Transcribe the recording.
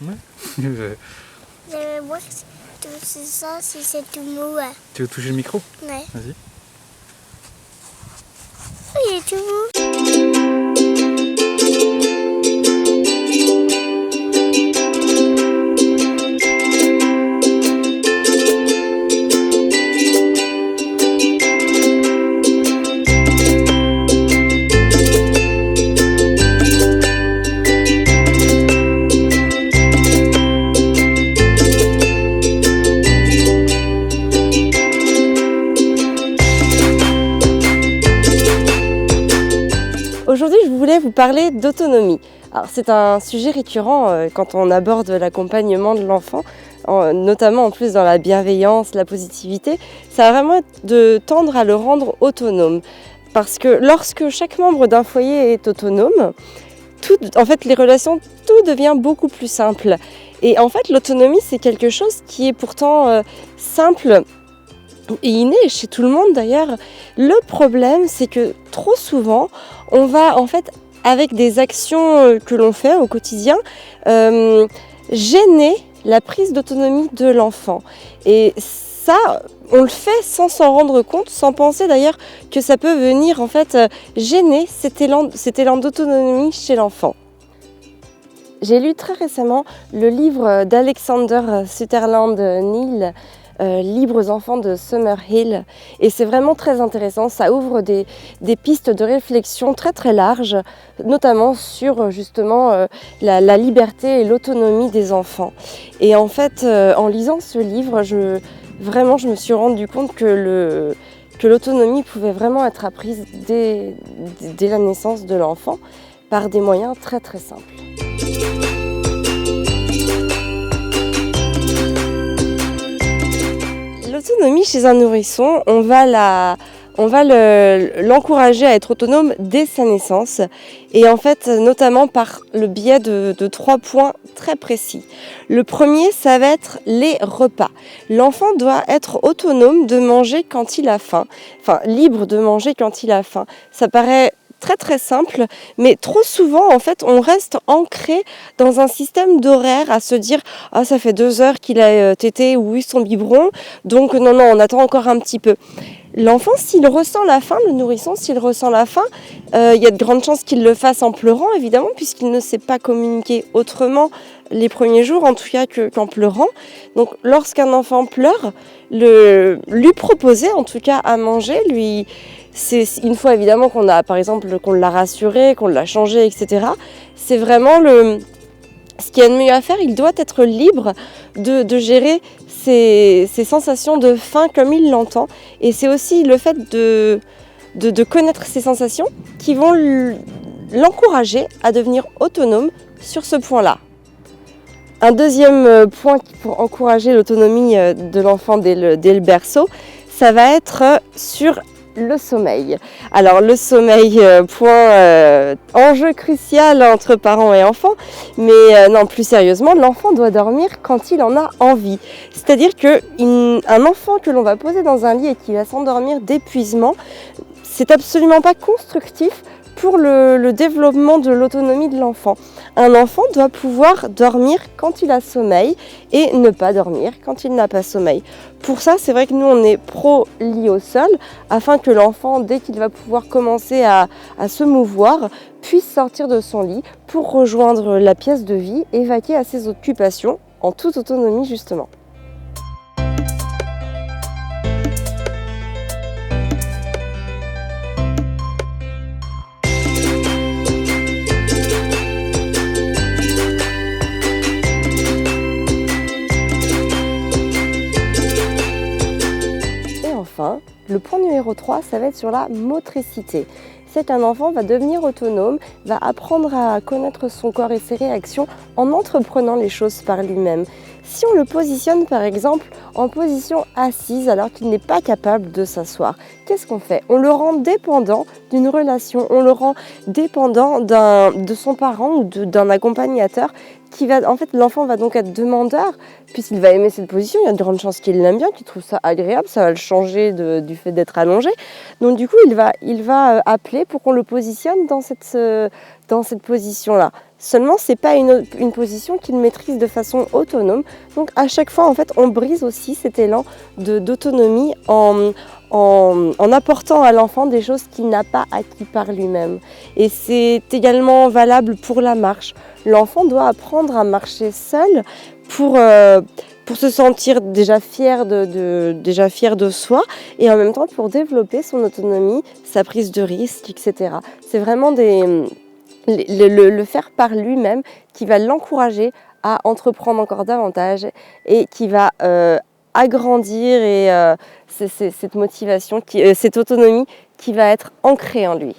Ouais. J'aimerais voir tout ça si c'est tout mou. Ouais. Tu veux toucher le micro? Ouais. Vas-y. Oh, il est tout mou. Aujourd'hui, je voulais vous parler d'autonomie. Alors, c'est un sujet récurrent quand on aborde l'accompagnement de l'enfant, notamment en plus dans la bienveillance, la positivité. Ça va vraiment être de tendre à le rendre autonome. Parce que lorsque chaque membre d'un foyer est autonome, les relations, tout devient beaucoup plus simple. Et en fait, l'autonomie, c'est quelque chose qui est pourtant simple et inné chez tout le monde d'ailleurs. Le problème, c'est que trop souvent, on va en fait, avec des actions que l'on fait au quotidien, gêner la prise d'autonomie de l'enfant. Et ça, on le fait sans s'en rendre compte, sans penser d'ailleurs que ça peut venir en fait gêner cet élan d'autonomie chez l'enfant. J'ai lu très récemment le livre d'Alexander Sutherland Neill, Libres enfants de Summerhill, et c'est vraiment très intéressant. Ça ouvre des pistes de réflexion très très larges, notamment sur justement la liberté et l'autonomie des enfants. Et en fait, en lisant ce livre, je me suis rendu compte que l'autonomie pouvait vraiment être apprise dès la naissance de l'enfant par des moyens très très simples. L'autonomie chez un nourrisson, on va l'encourager à être autonome dès sa naissance, et en fait notamment par le biais de 3 points très précis. Le premier, ça va être les repas. L'enfant doit être autonome de manger quand il a faim, enfin libre de manger quand il a faim. Ça paraît très très simple, mais trop souvent en fait on reste ancré dans un système d'horaire à se dire ah ça fait 2 heures qu'il a tété ou eu son biberon, donc non on attend encore un petit peu. L'enfant, s'il ressent la faim, le nourrisson, s'il ressent la faim, il y a de grandes chances qu'il le fasse en pleurant évidemment, puisqu'il ne sait pas communiquer autrement les premiers jours, en tout cas qu'en pleurant. Donc lorsqu'un enfant pleure, lui proposer en tout cas à manger, c'est une fois évidemment qu'on l'a rassuré, qu'on l'a changé, etc. C'est vraiment ce qu'il y a de mieux à faire. Il doit être libre de gérer ses sensations de faim comme il l'entend. Et c'est aussi le fait de connaître ses sensations qui vont l'encourager à devenir autonome sur ce point-là. Un deuxième point pour encourager l'autonomie de l'enfant dès le berceau, ça va être sur le sommeil. Alors le sommeil, enjeu crucial entre parents et enfants, mais non, plus sérieusement, l'enfant doit dormir quand il en a envie. C'est-à-dire qu'un enfant que l'on va poser dans un lit et qui va s'endormir d'épuisement, c'est absolument pas constructif pour le développement de l'autonomie de l'enfant. Un enfant doit pouvoir dormir quand il a sommeil et ne pas dormir quand il n'a pas sommeil. Pour ça, c'est vrai que nous, on est pro lit au sol, afin que l'enfant, dès qu'il va pouvoir commencer à se mouvoir, puisse sortir de son lit pour rejoindre la pièce de vie et vaquer à ses occupations en toute autonomie justement. Le point numéro 3, ça va être sur la motricité. C'est qu'un enfant va devenir autonome, va apprendre à connaître son corps et ses réactions en entreprenant les choses par lui-même. Si on le positionne par exemple en position assise alors qu'il n'est pas capable de s'asseoir, qu'est-ce qu'on fait? On le rend dépendant d'une relation, on le rend dépendant de son parent ou d'un accompagnateur en fait, l'enfant va donc être demandeur, puisqu'il va aimer cette position. Il y a de grandes chances qu'il l'aime bien, qu'il trouve ça agréable, ça va le changer du fait d'être allongé. Donc du coup, il va appeler pour qu'on le positionne dans cette position-là. Seulement, c'est pas une position qu'il maîtrise de façon autonome. Donc à chaque fois, en fait, on brise aussi cet élan d'autonomie en apportant à l'enfant des choses qu'il n'a pas acquis par lui-même. Et c'est également valable pour la marche. L'enfant doit apprendre à marcher seul pour se sentir déjà fier de soi et en même temps pour développer son autonomie, sa prise de risque, etc. C'est vraiment le faire par lui-même qui va l'encourager à entreprendre encore davantage et qui va agrandir cette motivation, cette autonomie qui va être ancrée en lui.